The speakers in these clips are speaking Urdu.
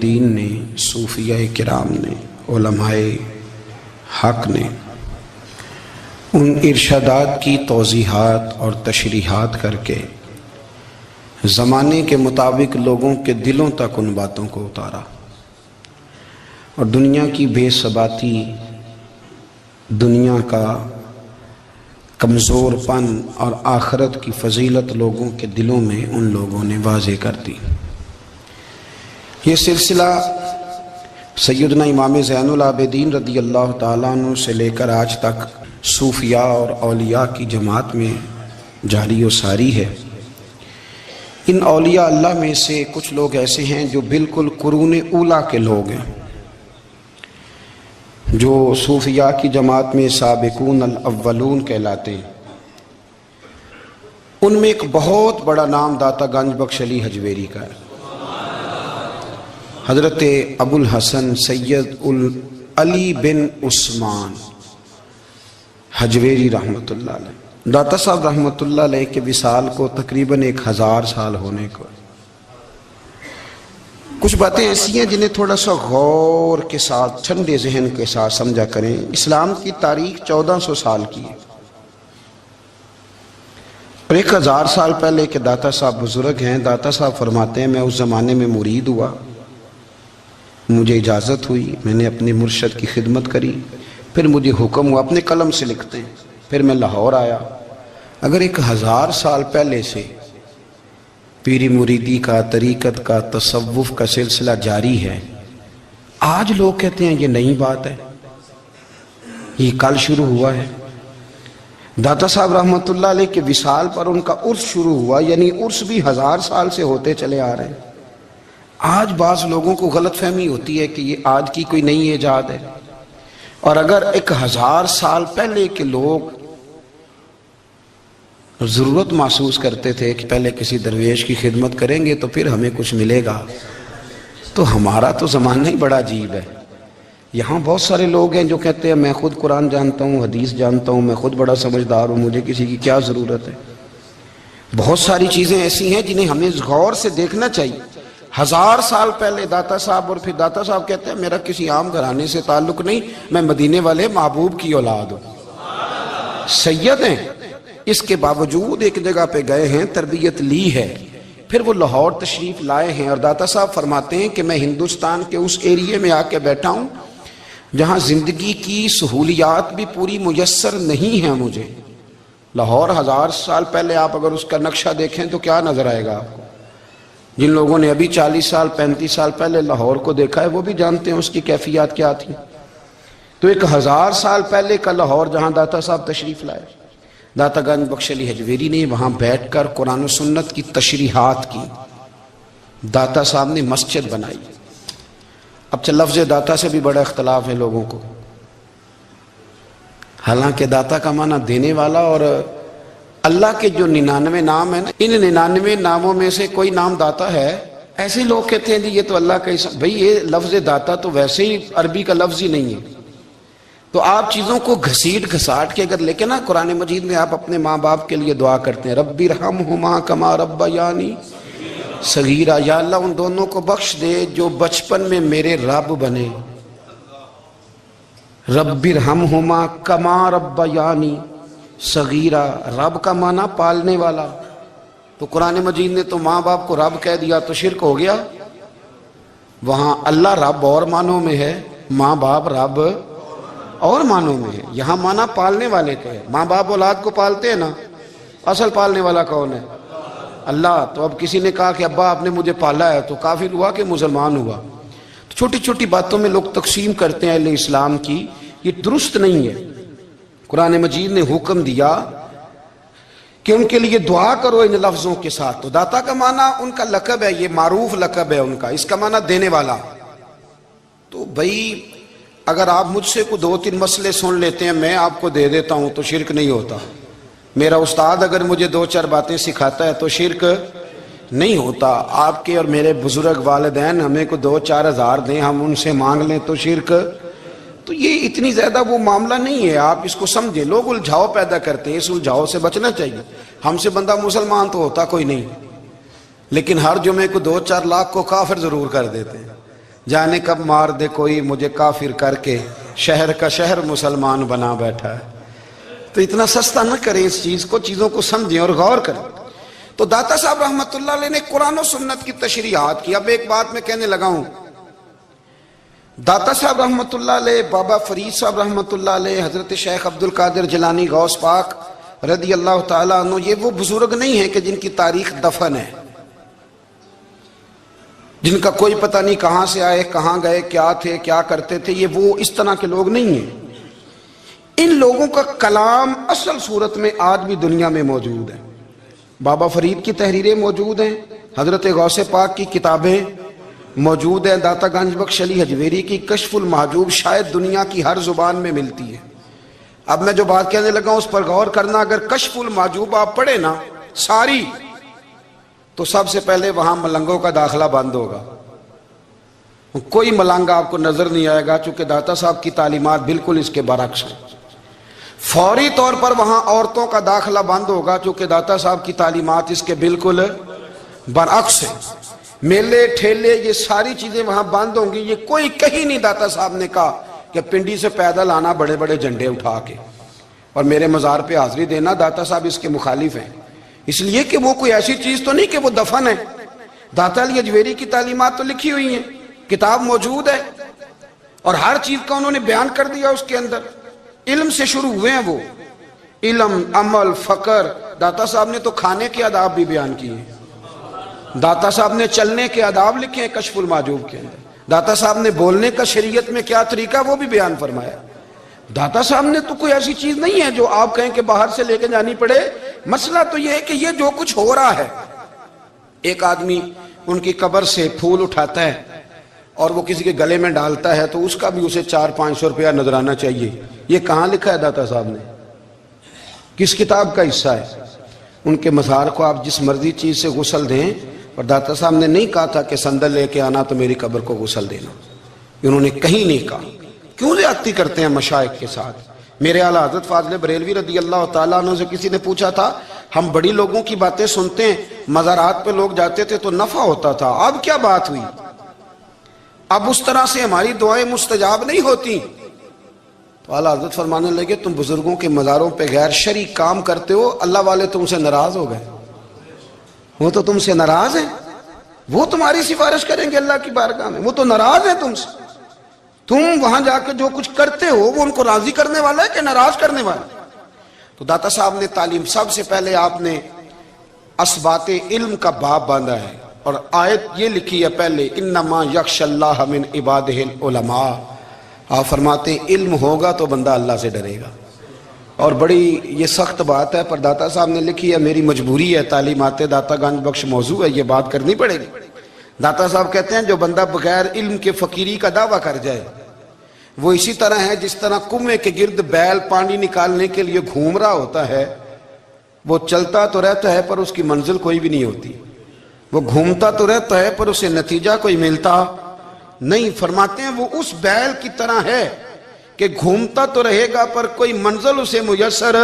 دین نے، صوفیہ کرام نے، علماء حق نے ان ارشادات کی توضیحات اور تشریحات کر کے زمانے کے مطابق لوگوں کے دلوں تک ان باتوں کو اتارا، اور دنیا کی بے ثباتی، دنیا کا کمزور پن اور آخرت کی فضیلت لوگوں کے دلوں میں ان لوگوں نے واضح کر دی۔ یہ سلسلہ سیدنا امام زین العابدین رضی اللہ تعالیٰ عنہ سے لے کر آج تک صوفیاء اور اولیاء کی جماعت میں جاری و ساری ہے۔ ان اولیاء اللہ میں سے کچھ لوگ ایسے ہیں جو بالکل قرون اولیٰ کے لوگ ہیں، جو صوفیاء کی جماعت میں سابقون الاولون کہلاتے ہیں۔ ان میں ایک بہت بڑا نام داتا گنج بخش علی حجویری کا ہے۔ حضرت ابو الحسن سید علی بن عثمان حجویری رحمۃ اللہ علیہ، داتا صاحب رحمۃ اللہ علیہ کے وصال کو تقریباً 1000 سال ہونے کو۔ کچھ باتیں ایسی ہیں جنہیں تھوڑا سا غور کے ساتھ، ٹھنڈے ذہن کے ساتھ سمجھا کریں۔ اسلام کی تاریخ 1400 سال کی ہے، اور 1000 سال پہلے کے داتا صاحب بزرگ ہیں۔ داتا صاحب فرماتے ہیں، میں اس زمانے میں مرید ہوا، مجھے اجازت ہوئی، میں نے اپنے مرشد کی خدمت کری، پھر مجھے حکم ہوا، اپنے قلم سے لکھتے ہیں، پھر میں لاہور آیا۔ اگر 1000 سال پہلے سے پیری مریدی کا، طریقت کا، تصوف کا سلسلہ جاری ہے، آج لوگ کہتے ہیں یہ نئی بات ہے، یہ کل شروع ہوا ہے۔ داتا صاحب رحمۃ اللہ علیہ کے وصال پر ان کا عرس شروع ہوا، یعنی عرس بھی 1000 سال سے ہوتے چلے آ رہے ہیں۔ آج بعض لوگوں کو غلط فہمی ہوتی ہے کہ یہ آج کی کوئی نئی ایجاد ہے، اور اگر 1000 سال پہلے کے لوگ ضرورت محسوس کرتے تھے کہ پہلے کسی درویش کی خدمت کریں گے تو پھر ہمیں کچھ ملے گا، تو ہمارا تو زمانہ ہی بڑا عجیب ہے۔ یہاں بہت سارے لوگ ہیں جو کہتے ہیں میں خود قرآن جانتا ہوں، حدیث جانتا ہوں، میں خود بڑا سمجھدار ہوں، مجھے کسی کی کیا ضرورت ہے۔ بہت ساری چیزیں ایسی ہیں جنہیں ہمیں غور سے دیکھنا چاہیے۔ 1000 سال پہلے داتا صاحب، اور پھر داتا صاحب کہتے ہیں میرا کسی عام گھرانے سے تعلق نہیں، میں مدینے والے محبوب کی اولاد ہوں، سید ہیں۔ اس کے باوجود ایک جگہ پہ گئے ہیں، تربیت لی ہے، پھر وہ لاہور تشریف لائے ہیں، اور داتا صاحب فرماتے ہیں کہ میں ہندوستان کے اس ایریے میں آ کے بیٹھا ہوں جہاں زندگی کی سہولیات بھی پوری میسر نہیں ہیں مجھے۔ لاہور 1000 سال پہلے آپ اگر اس کا نقشہ دیکھیں تو کیا نظر آئے گا آپ کو؟ جن لوگوں نے ابھی 40 سال 35 سال پہلے لاہور کو دیکھا ہے وہ بھی جانتے ہیں اس کی کیفیات کیا تھی۔ تو 1000 سال پہلے کا لاہور جہاں داتا صاحب تشریف لائے، داتا گنج بخش علی حجویری نے وہاں بیٹھ کر قرآن و سنت کی تشریحات کی۔ داتا صاحب نے مسجد بنائی۔ اب لفظ داتا سے بھی بڑا اختلاف ہے لوگوں کو، حالانکہ داتا کا معنی دینے والا، اور اللہ کے جو 99 نام ہیں نا، ان 99 ناموں میں سے کوئی نام داتا ہے۔ ایسے لوگ کہتے ہیں جی یہ تو اللہ کا اسم، بھئی یہ لفظ داتا تو ویسے ہی عربی کا لفظ ہی نہیں ہے۔ تو آپ چیزوں کو گھسیٹ گھساٹ کے اگر لیکن نا، قرآن مجید میں آپ اپنے ماں باپ کے لیے دعا کرتے ہیں، رب ارحمہما کما ربیانی صغیرا، یا اللہ ان دونوں کو بخش دے جو بچپن میں میرے رب بنے۔ رب ارحمہما کما ربیانی صغیرہ، رب کا معنی پالنے والا، تو قرآن مجید نے تو ماں باپ کو رب کہہ دیا تو شرک ہو گیا۔ وہاں اللہ رب اور معنوں میں ہے، ماں باپ رب اور معنوں میں ہے۔ یہاں معنی پالنے والے کا ہے، ماں باپ اولاد کو پالتے ہیں نا، اصل پالنے والا کون ہے؟ اللہ۔ تو اب کسی نے کہا کہ ابا آپ نے مجھے پالا ہے، تو کافر ہوا کہ مسلمان ہوا؟ چھوٹی چھوٹی باتوں میں لوگ تقسیم کرتے ہیں اہل اسلام کی، یہ درست نہیں ہے۔ قرآن مجید نے حکم دیا کہ ان کے لیے دعا کرو ان لفظوں کے ساتھ۔ تو داتا کا معنی ان کا لقب ہے، یہ معروف لقب ہے ان کا، اس کا معنی دینے والا۔ تو بھئی اگر آپ مجھ سے کوئی 2-3 مسئلے سن لیتے ہیں، میں آپ کو دے دیتا ہوں تو شرک نہیں ہوتا۔ میرا استاد اگر مجھے 2-4 باتیں سکھاتا ہے تو شرک نہیں ہوتا۔ آپ کے اور میرے بزرگ والدین ہمیں کو 2-4 ہزار دیں، ہم ان سے مانگ لیں تو شرک، تو یہ اتنی زیادہ وہ معاملہ نہیں ہے۔ آپ اس کو سمجھیں، لوگ الجھاؤ پیدا کرتے ہیں، اس الجھاؤ سے بچنا چاہیے۔ ہم سے بندہ مسلمان تو ہوتا کوئی نہیں، لیکن ہر جمعے کو 2-4 لاکھ کو کافر ضرور کر دیتے ہیں۔ جانے کب مار دے کوئی مجھے کافر کر کے، شہر کا شہر مسلمان بنا بیٹھا ہے۔ تو اتنا سستا نہ کریں اس چیز کو، چیزوں کو سمجھیں اور غور کریں۔ تو داتا صاحب رحمت اللہ علیہ نے قرآن و سنت کی تشریحات کی۔ اب ایک بات میں کہنے لگا ہوں، داتا صاحب رحمت اللہ علیہ، بابا فرید صاحب رحمت اللہ علیہ، حضرت شیخ عبد القادر جیلانی غوث پاک رضی اللہ تعالیٰ عنہ، یہ وہ بزرگ نہیں ہیں کہ جن کی تاریخ دفن ہے، جن کا کوئی پتہ نہیں کہاں سے آئے، کہاں گئے، کیا تھے، کیا کرتے تھے۔ یہ وہ اس طرح کے لوگ نہیں ہیں۔ ان لوگوں کا کلام اصل صورت میں آج بھی دنیا میں موجود ہے۔ بابا فرید کی تحریریں موجود ہیں، حضرت غوث پاک کی کتابیں موجود ہیں، داتا گنج بخش علی حجویری کی کشف المحجوب شاید دنیا کی ہر زبان میں ملتی ہے۔ اب میں جو بات کہنے لگا ہوں اس پر غور کرنا۔ اگر کشف المحجوب آپ پڑھیں نا ساری، تو سب سے پہلے وہاں ملنگوں کا داخلہ بند ہوگا، کوئی ملنگ آپ کو نظر نہیں آئے گا، چونکہ داتا صاحب کی تعلیمات بالکل اس کے برعکس ہیں۔ فوری طور پر وہاں عورتوں کا داخلہ بند ہوگا، چونکہ داتا صاحب کی تعلیمات اس کے بالکل برعکس ہیں۔ میلے ٹھیلے یہ ساری چیزیں وہاں بند ہوں گی۔ یہ کوئی کہیں نہیں داتا صاحب نے کہا کہ پنڈی سے پیدل آنا بڑے بڑے جھنڈے اٹھا کے اور میرے مزار پہ حاضری دینا، داتا صاحب اس کے مخالف ہیں، اس لیے کہ وہ کوئی ایسی چیز تو نہیں کہ وہ دفن ہے۔ داتا علی حجویری کی تعلیمات تو لکھی ہوئی ہیں، کتاب موجود ہے، اور ہر چیز کا انہوں نے بیان کر دیا اس کے اندر۔ علم سے شروع ہوئے ہیں وہ، علم، عمل، فقر۔ داتا صاحب نے تو کھانے کے آداب بھی بیان کیے، داتا صاحب نے چلنے کے آداب لکھے ہیں کشف المحجوب کے اندر، داتا صاحب نے بولنے کا شریعت میں کیا طریقہ وہ بھی بیان فرمایا۔ داتا صاحب نے تو کوئی ایسی چیز نہیں ہے جو آپ کہیں کہ باہر سے لے کے جانی پڑے۔ مسئلہ تو یہ ہے کہ یہ جو کچھ ہو رہا ہے، ایک آدمی ان کی قبر سے پھول اٹھاتا ہے اور وہ کسی کے گلے میں ڈالتا ہے تو اس کا بھی اسے 400-500 روپیہ نذرانہ چاہیے۔ یہ کہاں لکھا ہے داتا صاحب نے؟ کس کتاب کا حصہ ہے؟ ان کے مزار کو آپ جس مرضی چیز سے غسل دیں، اور داتا صاحب نے نہیں کہا تھا کہ سندل لے کے آنا تو میری قبر کو غسل دینا، انہوں نے کہیں نہیں کہا۔ کیوں زیادتی کرتے ہیں مشائخ کے ساتھ؟ میرے اعلیٰ حضرت فاضل بریلوی رضی اللہ تعالیٰ عنہ سے کسی نے پوچھا تھا، ہم بڑی لوگوں کی باتیں سنتے ہیں، مزارات پہ لوگ جاتے تھے تو نفع ہوتا تھا، اب کیا بات ہوئی؟ اب اس طرح سے ہماری دعائیں مستجاب نہیں ہوتی۔ تو اعلیٰ حضرت فرمانے لگے، تم بزرگوں کے مزاروں پہ غیر شرعی کام کرتے ہو، اللہ والے تم سے ناراض ہو گئے، وہ تو تم سے ناراض ہیں، وہ تمہاری سفارش کریں گے اللہ کی بارگاہ میں، وہ تو ناراض ہیں تم سے۔ تم وہاں جا کے جو کچھ کرتے ہو وہ ان کو راضی کرنے والا ہے کہ ناراض کرنے والا؟ تو داتا صاحب نے تعلیم، سب سے پہلے آپ نے اسبات علم کا باب باندھا ہے، اور آیت یہ لکھی ہے پہلے، انما یخشی اللہ من عبادہ العلماء۔ آپ فرماتے ہیں علم ہوگا تو بندہ اللہ سے ڈرے گا، اور بڑی یہ سخت بات ہے، پر داتا صاحب نے لکھی ہے، میری مجبوری ہے، تعلیمات داتا گنج بخش موضوع ہے، یہ بات کرنی پڑے گی۔ داتا صاحب کہتے ہیں جو بندہ بغیر علم کے فقیری کا دعویٰ کر جائے وہ اسی طرح ہے جس طرح کنویں کے گرد بیل پانی نکالنے کے لیے گھوم رہا ہوتا ہے، وہ چلتا تو رہتا ہے پر اس کی منزل کوئی بھی نہیں ہوتی، وہ گھومتا تو رہتا ہے پر اسے نتیجہ کوئی ملتا نہیں۔ فرماتے ہیں وہ اس بیل کی طرح ہے کہ گھومتا تو رہے گا پر کوئی منزل اسے میسر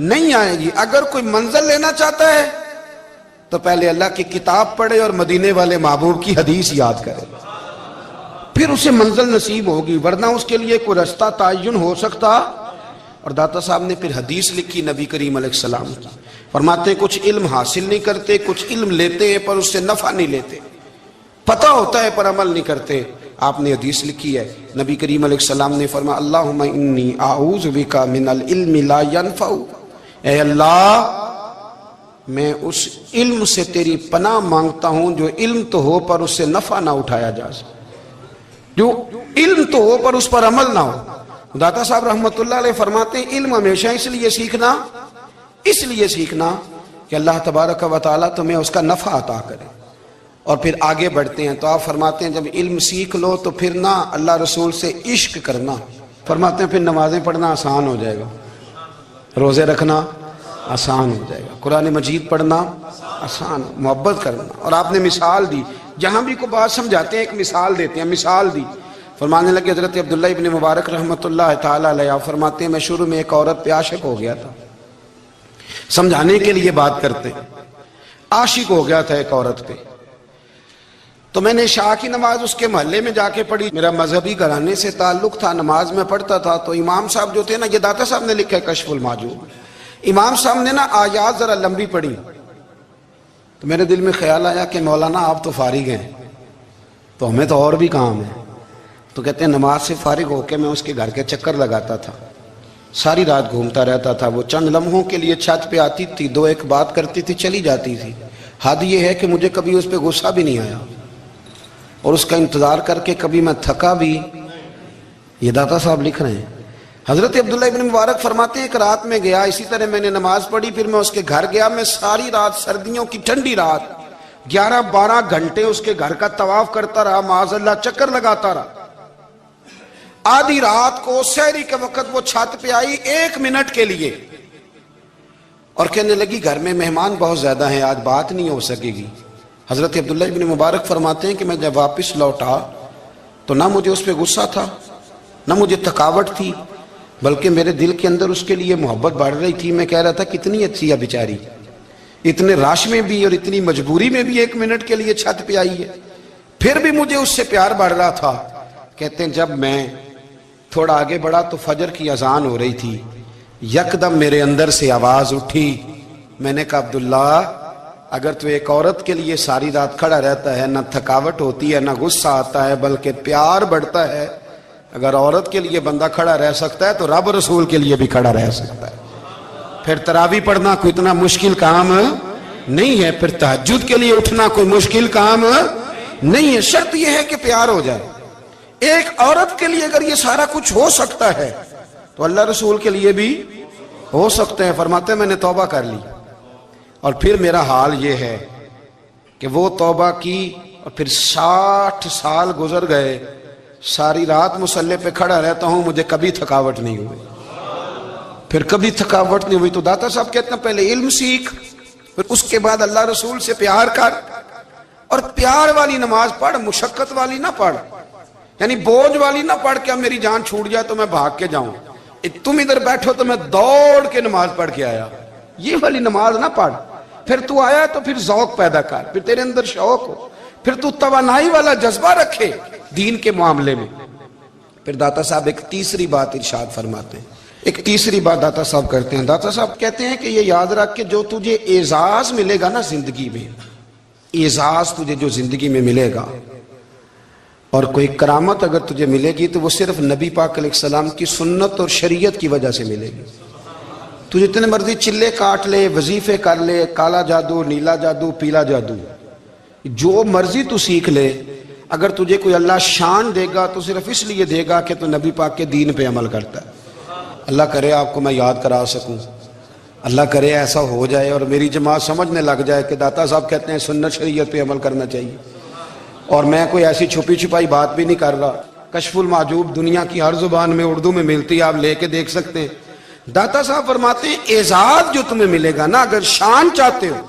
نہیں آئے گی۔ اگر کوئی منزل لینا چاہتا ہے تو پہلے اللہ کی کتاب پڑھے اور مدینے والے محبوب کی حدیث یاد کرے، پھر اسے منزل نصیب ہوگی، ورنہ اس کے لیے کوئی رستہ تعین ہو سکتا۔ اور داتا صاحب نے پھر حدیث لکھی نبی کریم علیہ السلام کی، فرماتے ہیں کچھ علم حاصل نہیں کرتے، کچھ علم لیتے ہیں پر اس سے نفع نہیں لیتے، پتہ ہوتا ہے پر عمل نہیں کرتے۔ آپ نے حدیث لکھی ہے، نبی کریم علیہ السلام نے فرمایا اللہم انی اعوذ بک من العلم لا ینفع، اے اللہ میں اس علم سے تیری پناہ مانگتا ہوں جو علم تو ہو پر اس سے نفع نہ اٹھایا جا سکے، جو علم تو ہو پر اس پر عمل نہ ہو۔ داتا صاحب رحمت اللہ علیہ فرماتے ہیں علم ہمیشہ اس لیے سیکھنا کہ اللہ تبارک و تعالیٰ تمہیں اس کا نفع عطا کرے، اور پھر آگے بڑھتے ہیں۔ تو آپ فرماتے ہیں جب علم سیکھ لو تو پھر نہ اللہ رسول سے عشق کرنا، فرماتے ہیں پھر نمازیں پڑھنا آسان ہو جائے گا، روزے رکھنا آسان ہو جائے گا، قرآن مجید پڑھنا آسان، محبت کرنا۔ اور آپ نے مثال دی، جہاں بھی کوئی بات سمجھاتے ہیں ایک مثال دیتے ہیں، مثال دی، فرمانے لگے حضرت عبداللہ ابن مبارک رحمت اللہ تعالیٰ علیہ فرماتے ہیں میں شروع میں ایک عورت پہ عاشق ہو گیا تھا، سمجھانے کے لیے بات کرتے ہیں، عاشق ہو گیا تھا ایک عورت پہ، تو میں نے عشاء کی نماز اس کے محلے میں جا کے پڑھی. میرا مذہبی گھرانے سے تعلق تھا, نماز میں پڑھتا تھا. تو امام صاحب جو تھے نا, یہ داتا صاحب نے لکھا ہے کشف المحجوب, امام صاحب نے نا آیات ذرا لمبی پڑھی. تو میرے دل میں خیال آیا کہ مولانا آپ تو فارغ ہیں, تو ہمیں تو اور بھی کام ہے. تو کہتے ہیں نماز سے فارغ ہو کے میں اس کے گھر کے چکر لگاتا تھا, ساری رات گھومتا رہتا تھا. وہ چند لمحوں کے لیے چھت پہ آتی تھی, دو ایک بات کرتی تھی, چلی جاتی تھی. حد یہ ہے کہ مجھے کبھی اس پہ غصہ بھی نہیں آیا, اور اس کا انتظار کر کے کبھی میں تھکا بھی. یہ داتا صاحب لکھ رہے ہیں. حضرت عبداللہ ابن مبارک فرماتے ہیں ایک رات میں گیا, اسی طرح میں نے نماز پڑھی, پھر میں اس کے گھر گیا. میں ساری رات, سردیوں کی ٹھنڈی رات, 11-12 گھنٹے اس کے گھر کا طواف کرتا رہا, معاذ اللہ چکر لگاتا رہا. آدھی رات کو سحری کے وقت وہ چھت پہ آئی 1 منٹ کے لیے, اور کہنے لگی گھر میں مہمان بہت زیادہ ہیں, آج بات نہیں ہو سکے گی. حضرت عبداللہ ابن مبارک فرماتے ہیں کہ میں جب واپس لوٹا تو نہ مجھے اس پہ غصہ تھا, نہ مجھے تھکاوٹ تھی, بلکہ میرے دل کے اندر اس کے لیے محبت بڑھ رہی تھی. میں کہہ رہا تھا کتنی اچھی ہے بیچاری, اتنے راش میں بھی اور اتنی مجبوری میں بھی 1 منٹ کے لیے چھت پہ آئی ہے, پھر بھی مجھے اس سے پیار بڑھ رہا تھا. کہتے ہیں جب میں تھوڑا آگے بڑھا تو فجر کی اذان ہو رہی تھی, یکدم میرے اندر سے آواز اٹھی. میں نے کہا عبداللہ اگر تو ایک عورت کے لیے ساری رات کھڑا رہتا ہے, نہ تھکاوٹ ہوتی ہے, نہ غصہ آتا ہے, بلکہ پیار بڑھتا ہے, اگر عورت کے لیے بندہ کھڑا رہ سکتا ہے تو رب رسول کے لیے بھی کھڑا رہ سکتا ہے. پھر تراویح پڑھنا کوئی اتنا مشکل کام نہیں ہے, پھر تہجد کے لیے اٹھنا کوئی مشکل کام نہیں ہے. شرط یہ ہے کہ پیار ہو جائے. ایک عورت کے لیے اگر یہ سارا کچھ ہو سکتا ہے تو اللہ رسول کے لیے بھی ہو سکتے ہیں. فرماتے ہیں میں نے توبہ کر لی, اور پھر میرا حال یہ ہے کہ وہ توبہ کی اور پھر 60 سال گزر گئے, ساری رات مصلی پہ کھڑا رہتا ہوں, مجھے کبھی تھکاوٹ نہیں ہوئی, پھر کبھی تھکاوٹ نہیں ہوئی. تو داتا صاحب کہتے ہیں پہلے علم سیکھ, پھر اس کے بعد اللہ رسول سے پیار کر, اور پیار والی نماز پڑھ, مشقت والی نہ پڑھ, یعنی بوجھ والی نہ پڑھ کہ اب میری جان چھوٹ جائے تو میں بھاگ کے جاؤں, تم ادھر بیٹھو تو میں دوڑ کے نماز پڑھ کے آیا, یہ والی نماز نہ پڑھ. پھر تو آیا تو پھر ذوق پیدا کر, پھر تیرے اندر شوق ہو, پھر تو توانائی والا جذبہ رکھے دین کے معاملے میں. پھر داتا صاحب ایک تیسری بات ارشاد فرماتے ہیں, ایک تیسری بات داتا صاحب کرتے ہیں. داتا صاحب کہتے ہیں کہ یہ یاد رکھ کہ جو تجھے اعزاز ملے گا نا زندگی میں, اعزاز تجھے جو زندگی میں ملے گا, اور کوئی کرامت اگر تجھے ملے گی تو وہ صرف نبی پاک علیہ السلام کی سنت اور شریعت کی وجہ سے ملے گی. تو جتنے مرضی چلے کاٹ لے, وظیفے کر لے, کالا جادو, نیلا جادو, پیلا جادو, جو مرضی تو سیکھ لے, اگر تجھے کوئی اللہ شان دے گا تو صرف اس لیے دے گا کہ تو نبی پاک کے دین پہ عمل کرتا ہے. اللہ کرے آپ کو میں یاد کرا سکوں, اللہ کرے ایسا ہو جائے اور میری جماعت سمجھنے لگ جائے کہ داتا صاحب کہتے ہیں سنت شریعت پہ عمل کرنا چاہیے, اور میں کوئی ایسی چھپی چھپائی بات بھی نہیں کر رہا. کشف المحجوب دنیا کی ہر زبان میں اردو میں ملتی ہے, آپ لے کے دیکھ سکتے ہیں. داتا صاحب فرماتے ہیں اعزاز جو تمہیں ملے گا نا, اگر شان چاہتے ہو,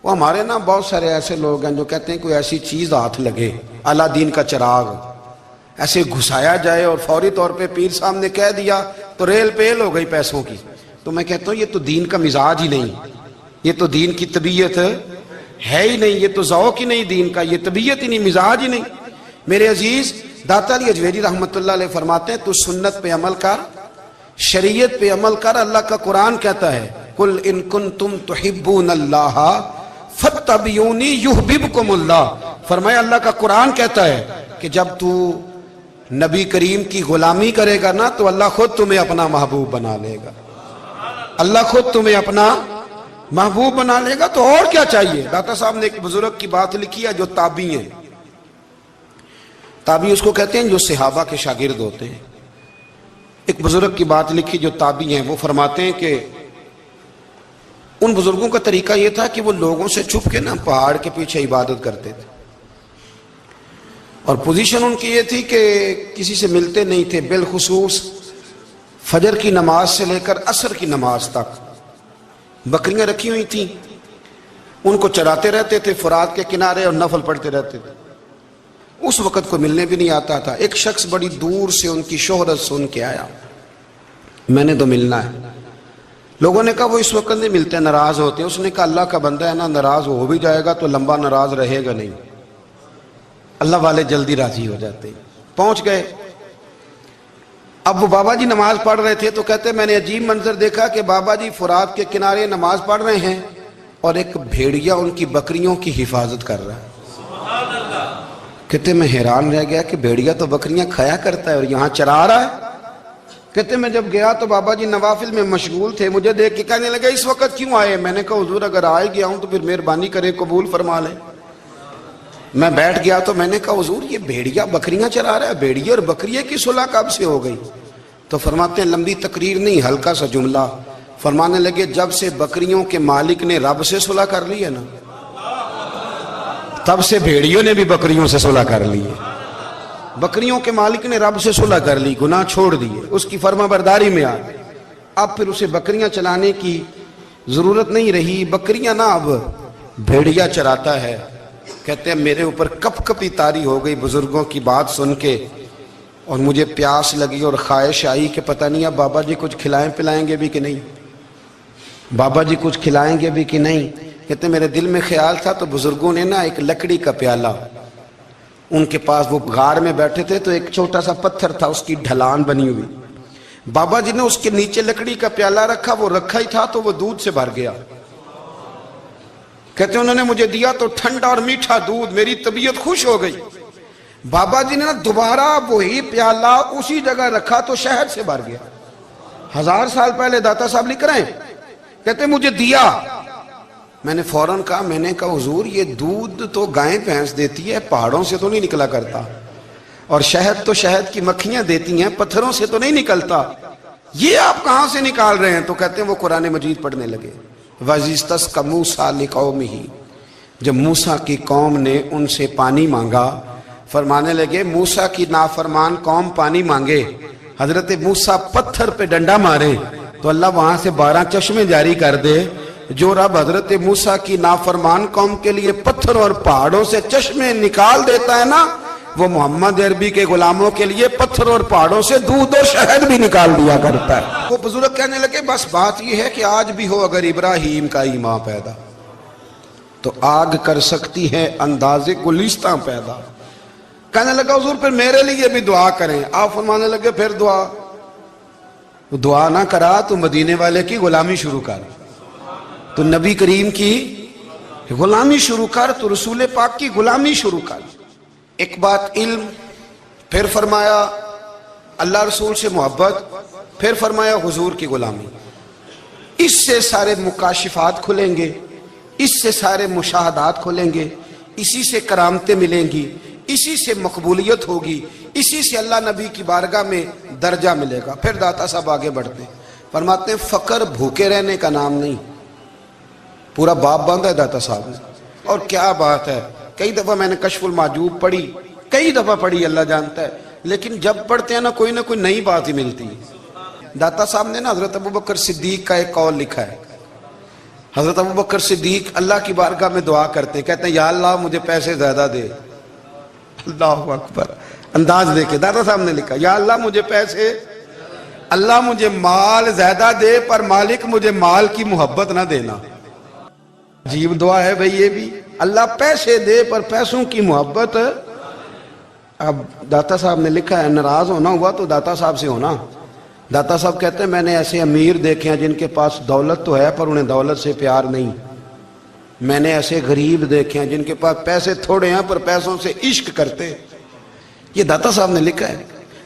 وہ ہمارے نا بہت سارے ایسے لوگ ہیں جو کہتے ہیں کوئی ایسی چیز ہاتھ لگے, اعلیٰ دین کا چراغ ایسے گھسایا جائے اور فوری طور پہ پیر صاحب نے کہہ دیا تو ریل پیل ہو گئی پیسوں کی. تو میں کہتا ہوں یہ تو دین کا مزاج ہی نہیں, یہ تو دین کی طبیعت ہے ہی نہیں, یہ تو ذوق ہی نہیں دین کا, یہ طبیعت ہی نہیں, مزاج ہی نہیں. میرے عزیز داتا علی اجویری رحمت اللہ علیہ فرماتے ہیں تو سنت پہ عمل کر, شریعت پہ عمل کر. اللہ کا قرآن کہتا ہے قل ان کنتم تحبون اللہ فاتبعونی یحببکم اللہ. فرمایا اللہ کا قرآن کہتا ہے کہ جب تو نبی کریم کی غلامی کرے گا نا تو اللہ خود تمہیں اپنا محبوب بنا لے گا, اللہ خود تمہیں اپنا محبوب بنا لے گا. تو اور کیا چاہیے. داتا صاحب نے ایک بزرگ کی بات لکھی ہے جو تابعی ہیں, تابعی اس کو کہتے ہیں جو صحابہ کے شاگرد ہوتے ہیں. ایک بزرگ کی بات لکھی جو تابعی ہیں, وہ فرماتے ہیں کہ ان بزرگوں کا طریقہ یہ تھا کہ وہ لوگوں سے چھپ کے نا پہاڑ کے پیچھے عبادت کرتے تھے, اور پوزیشن ان کی یہ تھی کہ کسی سے ملتے نہیں تھے, بالخصوص فجر کی نماز سے لے کر عصر کی نماز تک بکریاں رکھی ہوئی تھیں, ان کو چراتے رہتے تھے فرات کے کنارے اور نفل پڑھتے رہتے تھے. اس وقت کو ملنے بھی نہیں آتا تھا. ایک شخص بڑی دور سے ان کی شہرت سن کے آیا, میں نے تو ملنا ہے. لوگوں نے کہا وہ اس وقت نہیں ملتے, ناراض ہوتے ہیں. اس نے کہا اللہ کا بندہ ہے نا, ناراض ہو بھی جائے گا تو لمبا ناراض رہے گا نہیں. اللہ والے جلدی راضی ہو جاتے ہیں. پہنچ گئے. اب وہ بابا جی نماز پڑھ رہے تھے تو کہتے میں نے عجیب منظر دیکھا کہ بابا جی فرات کے کنارے نماز پڑھ رہے ہیں اور ایک بھیڑیا ان کی بکریوں کی حفاظت کر رہا ہے. کہتے میں حیران رہ گیا کہ بھیڑیا تو بکریاں کھایا کرتا ہے اور یہاں چرا رہا ہے. کہتے میں جب گیا تو بابا جی نوافل میں مشغول تھے. مجھے دیکھ کے کہنے لگا اس وقت کیوں آئے؟ میں نے کہا حضور اگر آئے گیا ہوں تو پھر مہربانی کرے قبول فرما لیں. میں بیٹھ گیا تو میں نے کہا حضور یہ بھیڑیا بکریاں چرا رہا ہے، بھیڑیا اور بکریے کی صلح کب سے ہو گئی؟ تو فرماتے ہیں لمبی تقریر نہیں، ہلکا سا جملہ. فرمانے لگے جب سے بکریوں کے مالک نے رب سے صلح کر لی ہے نا، تب سے بھیڑیوں نے بھی بکریوں سے صلح کر لی ہے. بکریوں کے مالک نے رب سے صلح کر لی، گناہ چھوڑ دیے، اس کی فرما برداری میں آ گئے. اب پھر اسے بکریاں چلانے کی ضرورت نہیں رہی. بکریاں نہ اب بھیڑیا چراتا ہے. کہتے ہیں میرے اوپر کپ کپی طاری ہو گئی بزرگوں کی بات سن کے، اور مجھے پیاس لگی اور خواہش آئی کہ پتہ نہیں اب بابا جی کچھ کھلائیں پلائیں گے بھی کہ نہیں، بابا جی کچھ کھلائیں گے بھی کہ نہیں. کہتے میرے دل میں خیال تھا تو بزرگوں نے نا ایک لکڑی کا پیالہ، ان کے پاس وہ غار میں بیٹھے تھے تو ایک چھوٹا سا پتھر تھا، اس کی ڈھلان بنی ہوئی. بابا جی نے اس کے نیچے لکڑی کا پیالہ رکھا، وہ رکھا ہی تھا تو وہ دودھ سے بھر گیا. کہتے انہوں نے مجھے دیا تو ٹھنڈا اور میٹھا دودھ، میری طبیعت خوش ہو گئی. بابا جی نے دوبارہ وہی پیالہ اسی جگہ رکھا تو شہد سے بھر گیا. 1000 سال پہلے داتا صاحب لکھ رہے ہیں. کہتے مجھے دیا. میں نے فوراً کہا، میں نے کہا حضور یہ دودھ تو گائیں بھینس دیتی ہے، پہاڑوں سے تو نہیں نکلا کرتا، اور شہد تو شہد کی مکھیاں دیتی ہیں، پتھروں سے تو نہیں نکلتا، یہ آپ کہاں سے نکال رہے ہیں؟ تو کہتے ہیں وہ قرآن مجید پڑھنے لگے. وَإِذِ اسْتَسْقَىٰ مُوسَىٰ لِقَوْمِهِ، جب موسیٰ کی قوم نے ان سے پانی مانگا، فرمانے لگے موسیٰ کی نافرمان قوم پانی مانگے، حضرت موسیٰ پتھر پہ ڈنڈا مارے تو اللہ وہاں سے 12 چشمے جاری کر دے. جو رب حضرت موسیٰ کی نافرمان قوم کے لیے پتھر اور پہاڑوں سے چشمے نکال دیتا ہے نا، وہ محمد عربی کے غلاموں کے لیے پتھر اور پہاڑوں سے دودھ اور شہد بھی نکال دیا کرتا ہے. وہ بزرگ کہنے لگے بس بات یہ ہے کہ آج بھی ہو اگر ابراہیم کا ایمان پیدا تو آگ کر سکتی ہے انداز گلستاں پیدا. کہنے لگا حضور پھر میرے لیے بھی دعا کریں. آپ فرمانے لگے پھر دعا نہ کرا تو مدینے والے کی غلامی شروع کر، تو نبی کریم کی غلامی شروع کر، تو رسول پاک کی غلامی شروع کر. ایک بات علم، پھر فرمایا اللہ رسول سے محبت، پھر فرمایا حضور کی غلامی. اس سے سارے مکاشفات کھلیں گے، اس سے سارے مشاہدات کھلیں گے، اسی سے کرامتیں ملیں گی، اسی سے مقبولیت ہوگی، اسی سے اللہ نبی کی بارگاہ میں درجہ ملے گا. پھر داتا صاحب آگے بڑھتے فرماتے ہیں فقر بھوکے رہنے کا نام نہیں. پورا باب باندھا ہے داتا صاحب نے، اور کیا بات ہے. کئی دفعہ میں نے کشف المحجوب پڑھی، کئی دفعہ پڑھی، اللہ جانتا ہے، لیکن جب پڑھتے ہیں نہ کوئی نئی بات ہی ملتی ہے. داتا صاحب نے نا حضرت ابوبکر صدیق کا ایک قول لکھا ہے. حضرت ابوبکر صدیق اللہ کی بارگاہ میں دعا کرتے، کہتے ہیں یا اللہ مجھے پیسے زیادہ دے. اللہ اکبر، انداز دیکھے داتا صاحب نے لکھا یا اللہ مجھے پیسے، اللہ مجھے مال زیادہ دے پر مالک مجھے مال کی محبت نہ دینا. عجیب دعا ہے بھئی یہ بھی، اللہ پیسے دے پر پیسوں کی محبت. اب داتا صاحب نے لکھا ہے ناراض ہونا ہوا تو داتا صاحب سے ہونا. داتا صاحب کہتے ہیں میں نے ایسے امیر دیکھے ہیں جن کے پاس دولت تو ہے پر انہیں دولت سے پیار نہیں. میں نے ایسے غریب دیکھے ہیں جن کے پاس پیسے تھوڑے ہیں پر پیسوں سے عشق کرتے. یہ داتا صاحب نے لکھا ہے.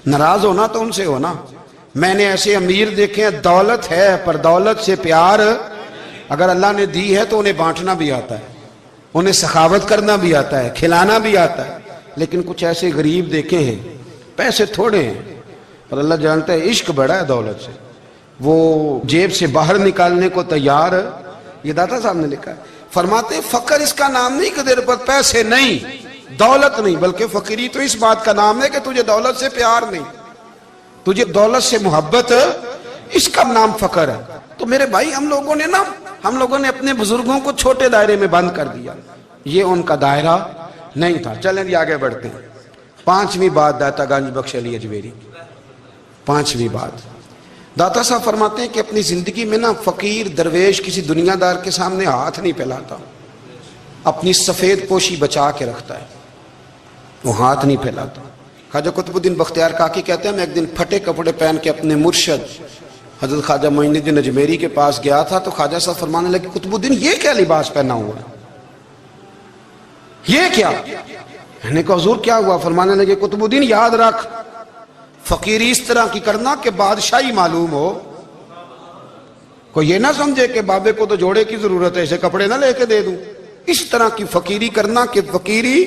ناراض ہونا تو ان سے ہونا. میں نے ایسے امیر دیکھے ہیں دولت ہے پر دولت سے پیار، اگر اللہ نے دی ہے تو انہیں بانٹنا بھی آتا ہے، انہیں سخاوت کرنا بھی آتا ہے، کھلانا بھی آتا ہے. لیکن کچھ ایسے غریب دیکھے ہیں پیسے تھوڑے ہیں پر اللہ جانتا ہے عشق بڑا ہے دولت سے، وہ جیب سے باہر نکالنے کو تیار. یہ داتا صاحب نے لکھا ہے. فرماتے ہیں فقر اس کا نام نہیں کہ تیرے پر پیسے نہیں، دولت نہیں، بلکہ فقیری تو اس بات کا نام ہے کہ تجھے دولت سے پیار نہیں، تجھے دولت سے محبت، اس کا نام فقر ہے. تو میرے بھائی ہم لوگوں نے اپنے بزرگوں کو چھوٹے دائرے میں بند کر دیا، یہ ان کا دائرہ نہیں تھا. چلیں جی آگے بڑھتے ہیں. 5ویں بات داتا گنج بخش علی اجمیری. 5ویں بات داتا صاحب فرماتے ہیں کہ اپنی زندگی میں نا فقیر درویش کسی دنیا دار کے سامنے ہاتھ نہیں پھیلاتا، اپنی سفید پوشی بچا کے رکھتا ہے. وہ ہاتھ نہیں پھیلاتا. خواجہ قطب الدین بختیار کاکی کہتے ہیں میں ایک دن پھٹے کپڑے پہن کے اپنے مرشد حضرت خواجہ معین الدین اجمیری کے پاس گیا تھا تو خواجہ صاحب فرمانے لگے قطب الدین یہ کیا لباس پہنا ہوا ہے, یہ کیا؟ میں نے کہا حضور کیا ہوا؟ فرمانے لگے قطب الدین یاد رکھ فقیری اس طرح کی کرنا کہ بادشاہی معلوم ہو. کوئی یہ نہ سمجھے کہ بابے کو تو جوڑے کی ضرورت ہے اسے کپڑے نہ لے کے دے دوں. اس طرح کی فقیری کرنا کہ فقیری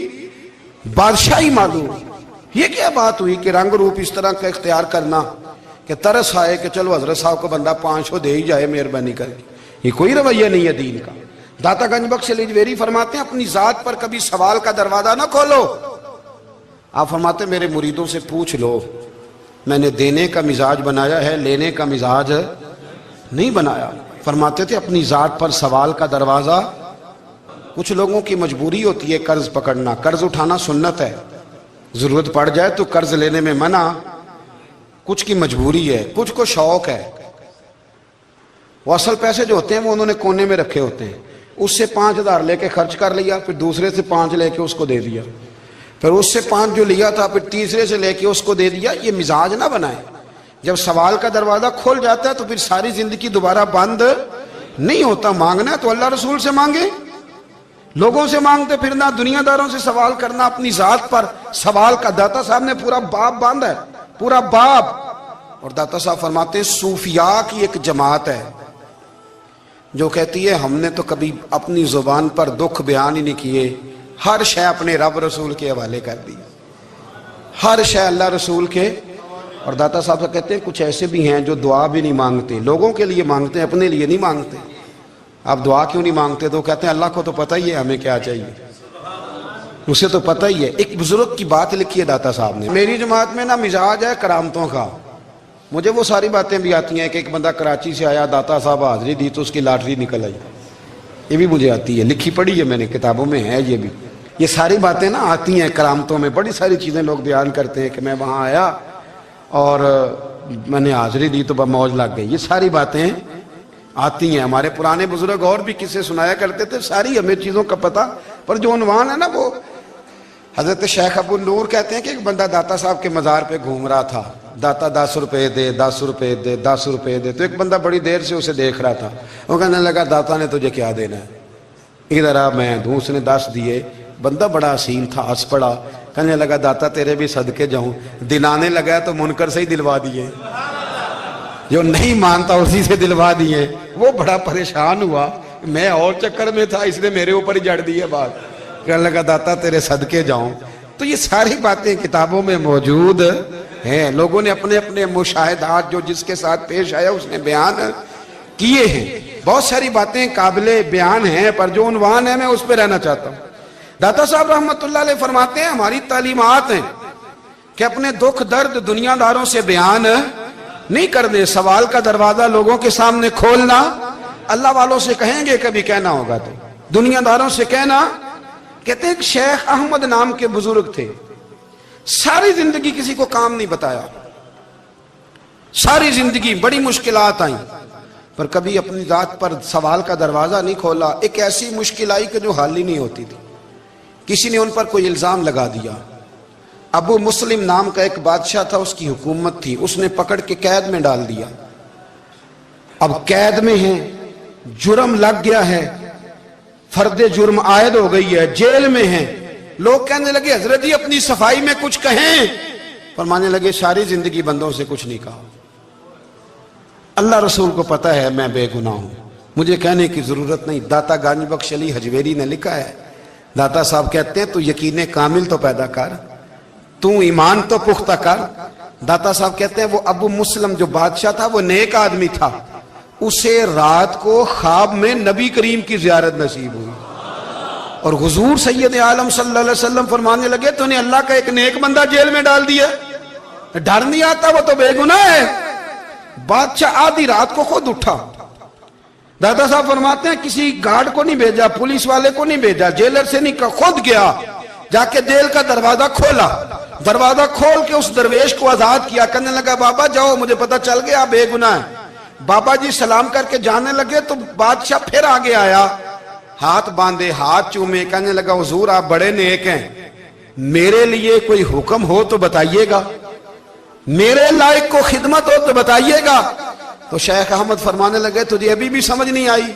بادشاہی معلوم. یہ کیا بات ہوئی کہ رنگ روپ اس طرح کا اختیار کرنا کہ ترس آئے کہ چلو حضرت صاحب کو بندہ 500 دے ہی جائے مہربانی کر کے. یہ کوئی رویہ نہیں ہے دین کا. داتا گنج بخش علی اجمیری فرماتے ہیں اپنی ذات پر کبھی سوال کا دروازہ نہ کھولو. آپ فرماتے ہیں میرے مریدوں سے پوچھ لو میں نے دینے کا مزاج بنایا ہے, لینے کا مزاج نہیں بنایا. فرماتے تھے اپنی ذات پر سوال کا دروازہ. کچھ لوگوں کی مجبوری ہوتی ہے قرض پکڑنا, قرض اٹھانا سنت ہے, ضرورت پڑ جائے تو قرض لینے میں منع. کچھ کی مجبوری ہے, کچھ کو شوق ہے. وہ اصل پیسے جو ہوتے ہیں وہ انہوں نے کونے میں رکھے ہوتے ہیں. اس سے 5,000 لے کے خرچ کر لیا, پھر دوسرے سے 5 لے کے اس کو دے دیا, پھر اس سے 5 جو لیا تھا پھر تیسرے سے لے کے اس کو دے دیا. یہ مزاج نہ بنائے. جب سوال کا دروازہ کھول جاتا ہے تو پھر ساری زندگی دوبارہ بند نہیں ہوتا. مانگنا ہے تو اللہ رسول سے مانگے, لوگوں سے مانگتے پھرنا, دنیا داروں سے سوال کرنا. اپنی ذات پر سوال کا داتا صاحب نے پورا باب باندھا ہے, پورا باب. اور داتا صاحب فرماتے ہیں صوفیاء کی ایک جماعت ہے جو کہتی ہے ہم نے تو کبھی اپنی زبان پر دکھ بیان ہی نہیں کیے, ہر شے اپنے رب رسول کے حوالے کر دی, ہر شے اللہ رسول کے. اور داتا صاحب سے کہتے ہیں کچھ ایسے بھی ہیں جو دعا بھی نہیں مانگتے, لوگوں کے لیے مانگتے ہیں, اپنے لیے نہیں مانگتے. آپ دعا کیوں نہیں مانگتے؟ تو کہتے ہیں اللہ کو تو پتہ ہی ہے ہمیں کیا چاہیے, اسے تو پتہ ہی ہے. ایک بزرگ کی بات لکھی ہے داتا صاحب نے, میری جماعت میں نا مزاج ہے کرامتوں کا. مجھے وہ ساری باتیں بھی آتی ہیں کہ ایک بندہ کراچی سے آیا, داتا صاحب حاضری دی تو اس کی لاٹری نکل آئی. یہ بھی مجھے آتی ہے, لکھی پڑھی ہے میں نے, کتابوں میں ہے یہ بھی. یہ ساری باتیں نا آتی ہیں کرامتوں میں, بڑی ساری چیزیں لوگ بیان کرتے ہیں کہ میں وہاں آیا اور میں نے حاضری دی تو موج لگ گئی. یہ ساری باتیں آتی ہیں. ہمارے پرانے بزرگ اور بھی قصے سنایا کرتے تھے, ساری ہمیں چیزوں کا پتہ. پر جو عنوان ہے نا وہ حضرت شیخ ابو نور کہتے ہیں کہ ایک بندہ داتا صاحب کے مزار پہ گھوم رہا تھا. داتا 10 روپے دے, 10 روپے دے, 10 روپے دے. تو ایک بندہ بڑی دیر سے اسے دیکھ رہا تھا. وہ کہنے لگا داتا نے تجھے کیا دینا ہے, ادھر آ میں دوں. اس نے 10 دیے. بندہ بڑا حسین تھا, ہنس پڑا, کہنے لگا داتا تیرے بھی صدقے جاؤں. دلانے لگا تو منکر سے ہی دلوا دیے, جو نہیں مانتا اسی سے دلوا دیے. وہ بڑا پریشان ہوا, میں اور چکر میں تھا, اس نے میرے اوپر ہی جڑ دی ہے بات. کہنے لگا داتا تیرے صدقے جاؤں. تو یہ ساری باتیں کتابوں میں موجود ہیں. لوگوں نے اپنے اپنے مشاہدات جو جس کے ساتھ پیش آیا اس نے بیان کیے ہیں. بہت ساری باتیں قابل بیان ہیں, پر جو عنوان ہے میں اس پہ رہنا چاہتا ہوں. داتا صاحب رحمت اللہ علیہ فرماتے ہیں ہماری تعلیمات ہیں کہ اپنے دکھ درد دنیا داروں سے بیان نہیں کرنے, سوال کا دروازہ لوگوں کے سامنے کھولنا. اللہ والوں سے کہیں گے کبھی کہنا ہوگا تو دنیا داروں سے کہنا. کہتے ہیں کہ شیخ احمد نام کے بزرگ تھے, ساری زندگی کسی کو کام نہیں بتایا, ساری زندگی بڑی مشکلات آئیں, پر کبھی اپنی ذات پر سوال کا دروازہ نہیں کھولا. ایک ایسی مشکل آئی کہ جو حل ہی نہیں ہوتی تھی. کسی نے ان پر کوئی الزام لگا دیا. ابو مسلم نام کا ایک بادشاہ تھا, اس کی حکومت تھی, اس نے پکڑ کے قید میں ڈال دیا. اب قید میں ہیں, جرم لگ گیا ہے, فرد جرم عائد ہو گئی ہے, جیل میں ہیں. لوگ کہنے لگے حضرت جی اپنی صفائی میں کچھ کہیں. فرمانے لگے ساری زندگی بندوں سے کچھ نہیں کہا, اللہ رسول کو پتہ ہے میں بے گناہ ہوں, مجھے کہنے کی ضرورت نہیں. داتا گنج بخش علی حجویری نے لکھا ہے, داتا صاحب کہتے ہیں تو یقین کامل تو پیدا کر, تو ایمان تو پختہ کر. داتا صاحب کہتے ہیں وہ ابو مسلم جو بادشاہ تھا وہ نیک آدمی تھا, اسے رات کو خواب میں نبی کریم کی زیارت نصیب ہوئی, اور حضور سید عالم صلی اللہ علیہ وسلم فرمانے لگے تو نے اللہ کا ایک نیک بندہ جیل میں ڈال دیا, ڈر نہیں آتا, وہ تو بے گناہ ہے. بادشاہ آدھی رات کو خود اٹھا. دادا صاحب فرماتے ہیں کسی گارڈ کو نہیں بھیجا, پولیس والے کو نہیں بھیجا, جیلر سے نہیں کہا, خود گیا, جا کے جیل کا دروازہ کھولا. دروازہ کھول کے اس درویش کو آزاد کیا. کہنے لگا بابا جاؤ, مجھے پتا چل گیا بے گناہ ہے. بابا جی سلام کر کے جانے لگے تو بادشاہ پھر آگے آیا, ہاتھ باندھے, ہاتھ چومے, کہنے لگا حضور آپ بڑے نیک ہیں, میرے لیے کوئی حکم ہو تو بتائیے گا، میرے لائق کو خدمت ہو تو بتائیے گا۔ تو شیخ احمد فرمانے لگے تجھے ابھی بھی سمجھ نہیں آئی،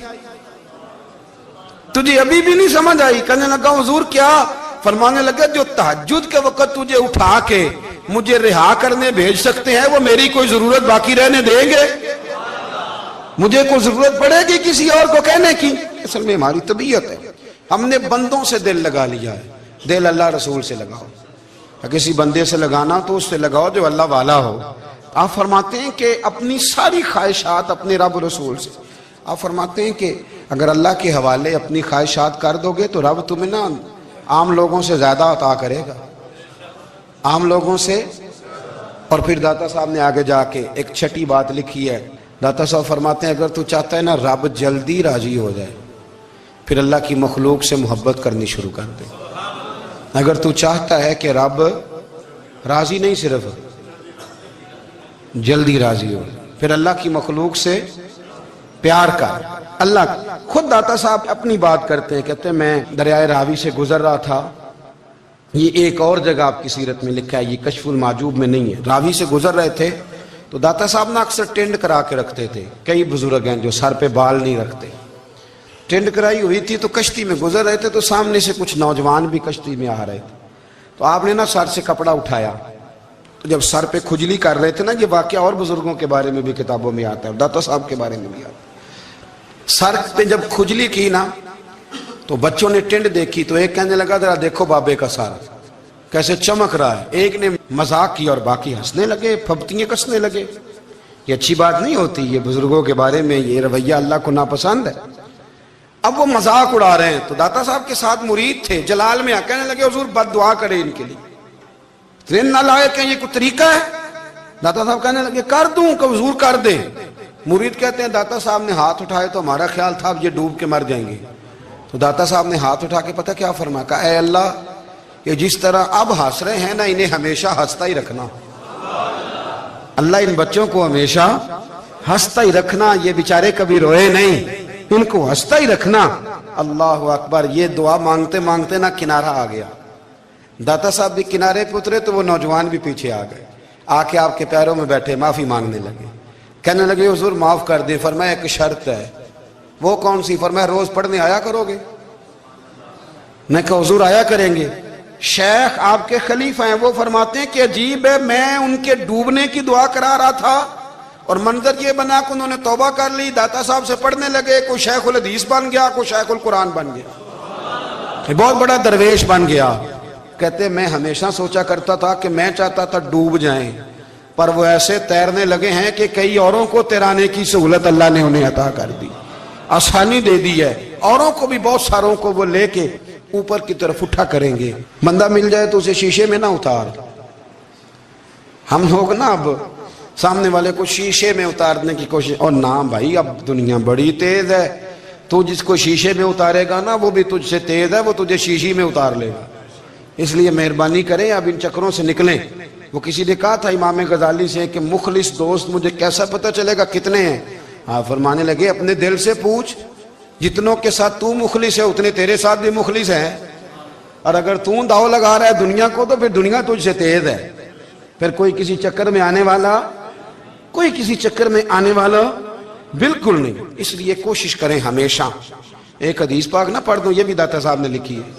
تجھے ابھی بھی نہیں سمجھ آئی؟ کہنے لگا حضور کیا؟ فرمانے لگے جو تہجد کے وقت تجھے اٹھا کے مجھے رہا کرنے بھیج سکتے ہیں وہ میری کوئی ضرورت باقی رہنے دیں گے؟ مجھے کوئی ضرورت پڑے گی کسی اور کو کہنے کی؟ اصل میں ہماری طبیعت ہے، ہم نے بندوں سے دل لگا لیا ہے۔ دل اللہ رسول سے لگاؤ، کسی بندے سے لگانا تو اس سے لگاؤ جو اللہ والا ہو۔ آپ فرماتے ہیں کہ اپنی ساری خواہشات اپنے رب رسول سے، آپ فرماتے ہیں کہ اگر اللہ کے حوالے اپنی خواہشات کر دو گے تو رب تمہیں نا عام لوگوں سے زیادہ عطا کرے گا، عام لوگوں سے۔ اور پھر داتا صاحب نے آگے جا کے ایک چھٹی بات لکھی ہے، داتا صاحب فرماتے ہیں اگر تو چاہتا ہے نا رب جلدی راضی ہو جائے پھر اللہ کی مخلوق سے محبت کرنی شروع کر دے۔ اگر تو چاہتا ہے کہ رب راضی نہیں صرف جلدی راضی ہو پھر اللہ کی مخلوق سے پیار کر۔ اللہ خود داتا صاحب اپنی بات کرتے ہیں، کہتے ہیں میں دریائے راوی سے گزر رہا تھا، یہ ایک اور جگہ آپ کی سیرت میں لکھا ہے، یہ کشف المعجوب میں نہیں ہے، راوی سے گزر رہے تھے تو داتا صاحب نے اکثر ٹینڈ کرا کے رکھتے تھے، کئی بزرگ ہیں جو سر پہ بال نہیں رکھتے، ٹینڈ کرائی ہوئی تھی تو کشتی میں گزر رہے تھے تو سامنے سے کچھ نوجوان بھی کشتی میں آ رہے تھے، تو آپ نے نا سر سے کپڑا اٹھایا، تو جب سر پہ کھجلی کر رہے تھے نا، یہ واقعہ اور بزرگوں کے بارے میں بھی کتابوں میں آتا ہے، داتا صاحب کے بارے میں بھی آتا ہے، سر پہ جب کھجلی کی نا تو بچوں نے ٹینڈ دیکھی تو ایک کہنے لگا ذرا دیکھو بابے کا سر کیسے چمک رہا ہے، ایک نے مذاق کی اور باقی ہنسنے لگے، پھپتیاں کسنے لگے۔ یہ اچھی بات نہیں ہوتی، یہ بزرگوں کے بارے میں یہ رویہ اللہ کو ناپسند ہے۔ اب وہ مذاق اڑا رہے ہیں تو داتا صاحب کے ساتھ مرید تھے، جلال میں کہنے لگے حضور بد دعا کرے ان کے لیے، اتنے نالائق ہیں، یہ کوئی طریقہ ہے؟ داتا صاحب کہنے لگے کر دوں کہ حضور کر دیں۔ مرید کہتے ہیں داتا صاحب نے ہاتھ اٹھائے تو ہمارا خیال تھا اب یہ ڈوب کے مر جائیں گے، تو داتا صاحب نے ہاتھ اٹھا کے پتہ کیا فرمایا، کہا اے اللہ یہ جس طرح اب ہنس رہے ہیں نا انہیں ہمیشہ ہنستا ہی رکھنا، اللہ ان بچوں کو ہمیشہ ہنستا ہی رکھنا، یہ بیچارے کبھی روئے نہیں، ان کو ہنستا ہی رکھنا۔ اللہ اکبر، یہ دعا مانگتے مانگتے نا کنارہ آ گیا، داتا صاحب بھی کنارے پہ اترے تو وہ نوجوان بھی پیچھے آ گئے، آ کے آپ کے پیروں میں بیٹھے معافی مانگنے لگے، کہنے لگے حضور معاف کر دیں۔ فرمایا ایک شرط ہے، وہ کون سی؟ فرمایا روز پڑھنے آیا کرو گے؟ میں کہا حضور آیا کریں گے۔ شیخ آپ کے خلیفہ ہیں، وہ فرماتے ہیں کہ عجیب ہے، میں ان کے ڈوبنے کی دعا کرا رہا تھا اور منظر یہ بنا کہ انہوں نے توبہ کر لی، داتا صاحب سے پڑھنے لگے، کوئی شیخ الحدیث بن گیا، کوئی شیخ القرآن بن گیا، بہت بڑا درویش بن گیا۔ کہتے میں ہمیشہ سوچا کرتا تھا کہ میں چاہتا تھا ڈوب جائیں، پر وہ ایسے تیرنے لگے ہیں کہ کئی اوروں کو تیرانے کی سہولت اللہ نے انہیں عطا کر دی، آسانی دے دی ہے، اوروں کو بھی بہت ساروں کو وہ لے کے اوپر کی طرف اٹھا کریں گے۔ بندہ مل جائے تو اسے شیشے میں نہ اتار، ہم لوگ نا اب سامنے والے کو شیشے میں اتارنے کی کوشش، اور نہ بھائی اب دنیا بڑی تیز ہے، تو جس کو شیشے میں اتارے گا نا وہ بھی تجھ سے تیز ہے، وہ تجھے شیشی میں اتار لے گا، اس لیے مہربانی کریں اب ان چکروں سے نکلیں۔ وہ کسی نے کہا تھا امام غزالی سے کہ مخلص دوست مجھے کیسا پتہ چلے گا کتنے ہیں؟ آپ فرمانے لگے اپنے دل سے پوچھ، جتنوں کے ساتھ تو مخلص ہے اتنے تیرے ساتھ بھی مخلص ہیں، اور اگر تو داؤ لگا رہا ہے دنیا کو تو پھر دنیا تجھ سے تیز ہے، پھر کوئی کسی چکر میں آنے والا، کوئی کسی چکر میں آنے والا بالکل نہیں۔ اس لیے کوشش کریں ہمیشہ، ایک حدیث پاک نہ پڑھ دوں، یہ بھی داتا صاحب نے لکھی ہے،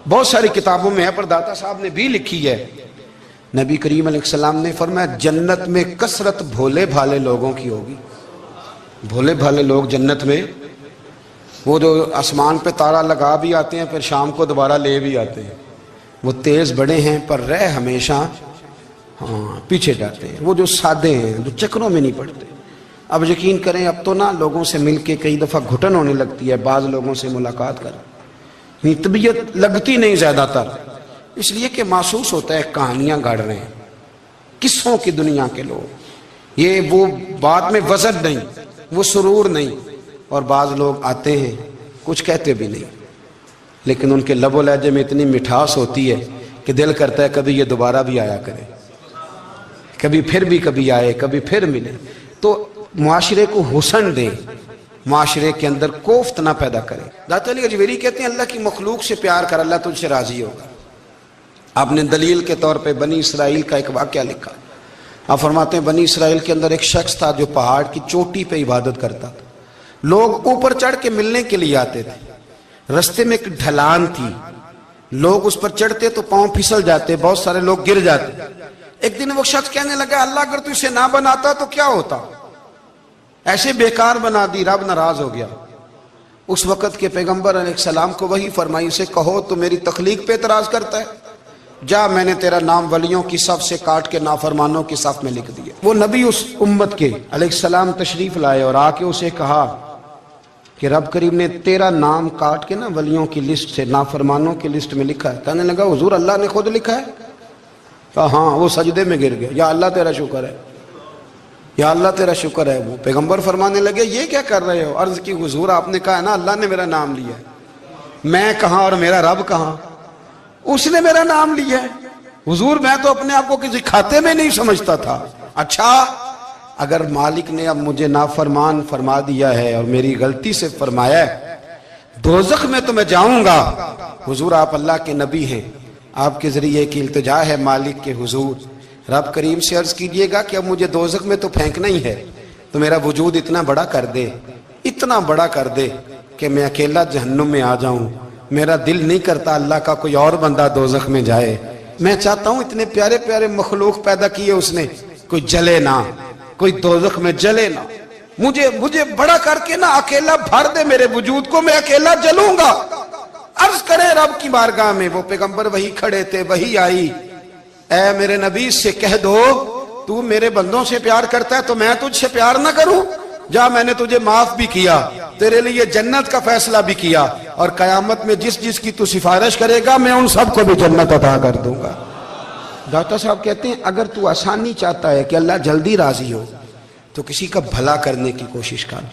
بہت ساری کتابوں میں ہے پر داتا صاحب نے بھی لکھی ہے۔ نبی کریم علیہ السلام نے فرمایا جنت میں کثرت بھولے بھالے لوگوں کی ہوگی، بھولے بھالے لوگ جنت میں، وہ جو آسمان پہ تارا لگا بھی آتے ہیں پھر شام کو دوبارہ لے بھی آتے ہیں، وہ تیز بڑے ہیں پر رہ ہمیشہ پیچھے جاتے ہیں، وہ جو سادے ہیں جو چکروں میں نہیں پڑتے۔ اب یقین کریں اب تو نا لوگوں سے مل کے کئی دفعہ گھٹن ہونے لگتی ہے، بعض لوگوں سے ملاقات کر طبیعت لگتی نہیں زیادہ تر، اس لیے کہ محسوس ہوتا ہے کہانیاں گاڑ رہے ہیں، قصوں کی دنیا کے لوگ، یہ وہ بات میں وزن نہیں، وہ سرور نہیں، اور بعض لوگ آتے ہیں کچھ کہتے بھی نہیں، لیکن ان کے لب و لہجے میں اتنی مٹھاس ہوتی ہے کہ دل کرتا ہے کبھی یہ دوبارہ بھی آیا کرے، کبھی آئے، کبھی پھر ملے۔ تو معاشرے کو حسن دیں، معاشرے کے اندر کوفت نہ پیدا کریں۔ داتا علی اجویری کہتے ہیں اللہ کی مخلوق سے پیار کر، اللہ تجھ سے راضی ہوگا۔ آپ نے دلیل کے طور پہ بنی اسرائیل کا ایک واقعہ لکھا. آپ فرماتے ہیں بنی اسرائیل کے اندر ایک شخص تھا جو پہاڑ کی چوٹی پہ عبادت کرتا تھا. لوگ اوپر چڑھ کے ملنے کے لیے آتے تھے. رستے میں ایک ڈھلان تھی, لوگ اس پر چڑھتے تو پاؤں پھسل جاتے, بہت سارے لوگ گر جاتے. ایک دن وہ شخص کہنے لگا اللہ اگر تو اسے نہ بناتا تو کیا ہوتا, ایسے بیکار بنا دی. رب ناراض ہو گیا. اس وقت کے پیغمبر علیہ السلام کو وہی فرمائی اسے کہو تو میری تخلیق پہ اعتراض کرتا ہے, جا میں نے تیرا نام ولیوں کی صف سے کاٹ کے نافرمانوں کی صف میں لکھ دیا. وہ نبی اس امت کے علیہ السلام تشریف لائے اور آ کے اسے کہا کہ رب کریم نے تیرا نام کاٹ کے نا ولیوں کی لسٹ سے نافرمانوں کی لسٹ میں لکھا ہے. کہنے لگا حضور اللہ نے خود لکھا ہے؟ کہا ہاں. وہ سجدے میں گر گیا, یا اللہ تیرا شکر ہے, یا اللہ تیرا شکر ہے. وہ پیغمبر فرمانے لگے یہ کیا کر رہے ہو؟ عرض کی حضور آپ نے کہا ہے نا اللہ نے میرا نام لیا ہے, میں کہاں اور میرا رب کہاں؟ اس نے میرا نام لیا ہے. حضور میں تو اپنے آپ کو کسی کھاتے میں نہیں سمجھتا تھا. اچھا اگر مالک نے اب مجھے نافرمان فرما دیا ہے اور میری غلطی سے فرمایا ہے, دوزخ میں تو میں جاؤں گا. حضور آپ اللہ کے نبی ہیں, آپ کے ذریعے کی التجا ہے مالک کے حضور, رب کریم سے عرض کیجئے گا کہ اب مجھے دوزخ میں تو پھینکنا ہی ہے, تو میرا وجود اتنا بڑا کر دے, اتنا بڑا کر دے کہ میں اکیلا جہنم میں آ جاؤں. میرا دل نہیں کرتا اللہ کا کوئی اور بندہ دوزخ میں جائے. میں چاہتا ہوں اتنے پیارے پیارے مخلوق پیدا کیے اس نے, کوئی جلے نہ, کوئی دوزخ میں جلے نہ. مجھے بڑا کر کے نا اکیلا بھر دے میرے وجود کو, میں اکیلا جلوں گا. عرض کرے رب کی بارگاہ میں. وہ پیغمبر وہی کھڑے تھے, وہی آئی, اے میرے نبی سے کہہ دو تو میرے بندوں سے پیار کرتا ہے تو میں تجھ سے پیار نہ کروں؟ جا میں نے تجھے معاف بھی کیا, تیرے لیے جنت کا فیصلہ بھی کیا, اور قیامت میں جس جس کی تو سفارش کرے گا میں ان سب کو بھی جنت عطا کر دوں گا. ڈاکٹر صاحب کہتے ہیں اگر تو آسانی چاہتا ہے کہ اللہ جلدی راضی ہو تو کسی کا بھلا کرنے کی کوشش کر,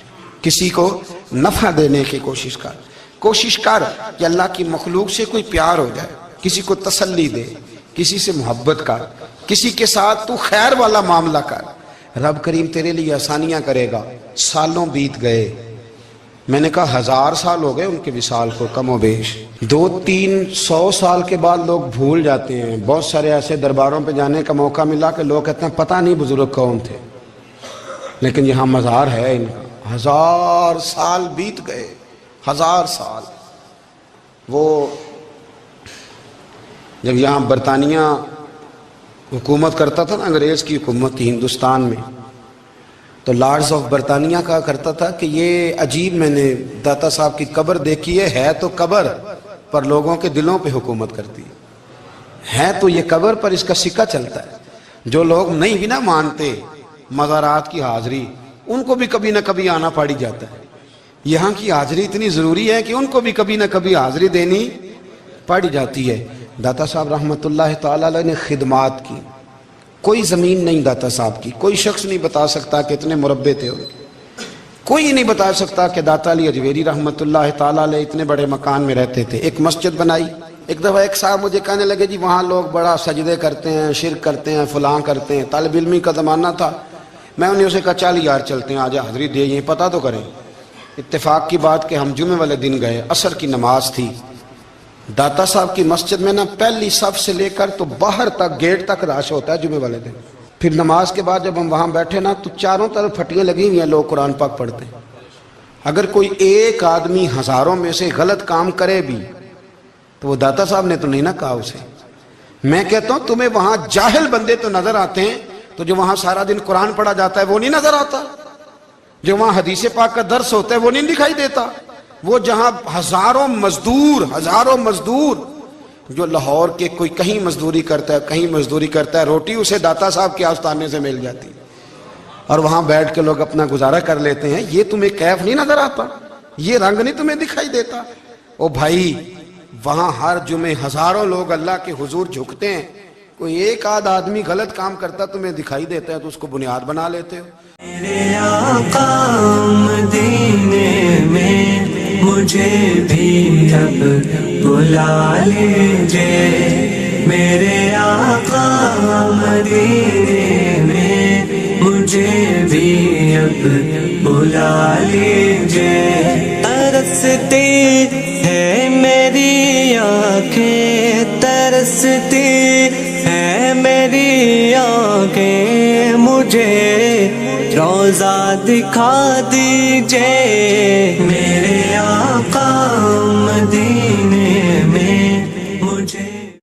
کسی کو نفع دینے کی کوشش کر. کوشش کر کہ اللہ کی مخلوق سے کوئی پیار ہو جائے, کسی کو تسلی دے, کسی سے محبت کر, کسی کے ساتھ تو خیر والا معاملہ کر. رب کریم تیرے لیے آسانیاں کرے گا. سالوں بیت گئے, میں نے کہا 1000 سال ہو گئے ان کے وصال کو کم و بیش. 200-300 سال کے بعد لوگ بھول جاتے ہیں. بہت سارے ایسے درباروں پہ جانے کا موقع ملا کہ لوگ کہتے ہیں پتہ نہیں بزرگ کون تھے, لیکن یہاں مزار ہے ان کا. 1000 سال بیت گئے, 1000 سال. وہ جب یہاں برطانیہ حکومت کرتا تھا نا, انگریز کی حکومت تھی ہندوستان میں, تو لارڈز آف برطانیہ کہا کرتا تھا کہ یہ عجیب, میں نے داتا صاحب کی قبر دیکھی ہے تو قبر پر لوگوں کے دلوں پہ حکومت کرتی ہے تو یہ قبر پر اس کا سکہ چلتا ہے. جو لوگ نہیں بھی نہ مانتے مزارات کی حاضری, ان کو بھی کبھی نہ کبھی آنا پڑ جاتا ہے. یہاں کی حاضری اتنی ضروری ہے کہ ان کو بھی کبھی نہ کبھی حاضری دینی پڑ جاتی ہے. داتا صاحب رحمت اللہ تعالیٰ علیہ نے خدمات کی, کوئی زمین نہیں داتا صاحب کی, کوئی شخص نہیں بتا سکتا کہ اتنے مربع تھے, کوئی نہیں بتا سکتا کہ داتا علی اجویری رحمت اللہ تعالیٰ علیہ اتنے بڑے مکان میں رہتے تھے. ایک مسجد بنائی. ایک دفعہ ایک صاحب مجھے کہنے لگے جی وہاں لوگ بڑا سجدے کرتے ہیں, شرک کرتے ہیں, فلاں کرتے ہیں. طالب علمی کا زمانہ تھا. میں انہیں اسے کہا چل یار چلتے ہیں, آجا حاضری دے, یہ پتہ تو کریں. اتفاق کی بات کہ ہم جمعے والے دن گئے, عصر کی نماز تھی. داتا صاحب کی مسجد میں نا پہلی صف سے لے کر تو باہر تک گیٹ تک رش ہوتا ہے جمعے والے دن. پھر نماز کے بعد جب ہم وہاں بیٹھے نا تو چاروں طرف پھٹیاں لگی ہوئی ہیں, لوگ قرآن پاک پڑھتے ہیں. اگر کوئی ایک آدمی ہزاروں میں سے غلط کام کرے بھی تو وہ داتا صاحب نے تو نہیں نہ کہا اسے. میں کہتا ہوں تمہیں وہاں جاہل بندے تو نظر آتے ہیں, تو جو وہاں سارا دن قرآن پڑھا جاتا ہے وہ نہیں نظر آتا, جو وہاں حدیث پاک کا درس ہوتا ہے وہ نہیں دکھائی دیتا. وہ جہاں ہزاروں مزدور جو لاہور کے کوئی کہیں مزدوری کرتا ہے, کہیں مزدوری کرتا ہے, روٹی اسے داتا صاحب کے آستانے سے مل جاتی اور وہاں بیٹھ کے لوگ اپنا گزارا کر لیتے ہیں. یہ تمہیں کیف نہیں نظر آتا, یہ رنگ نہیں تمہیں دکھائی دیتا. او بھائی وہاں ہر جمعے ہزاروں لوگ اللہ کے حضور جھکتے ہیں, کوئی ایک آدھ آدمی غلط کام کرتا تمہیں دکھائی دیتا ہے تو اس کو بنیاد بنا لیتے ہو. میرے آقا مدینے میں مجھے بھی اب بلا لیجئے. میرے آقا مدینے میں مجھے بھی اب بلا لیجئے. ترستی ہے میری آنکھیں, ترستی میری آنکھیں مجھے روضہ دکھا دیجئے، میرے آقا مدینے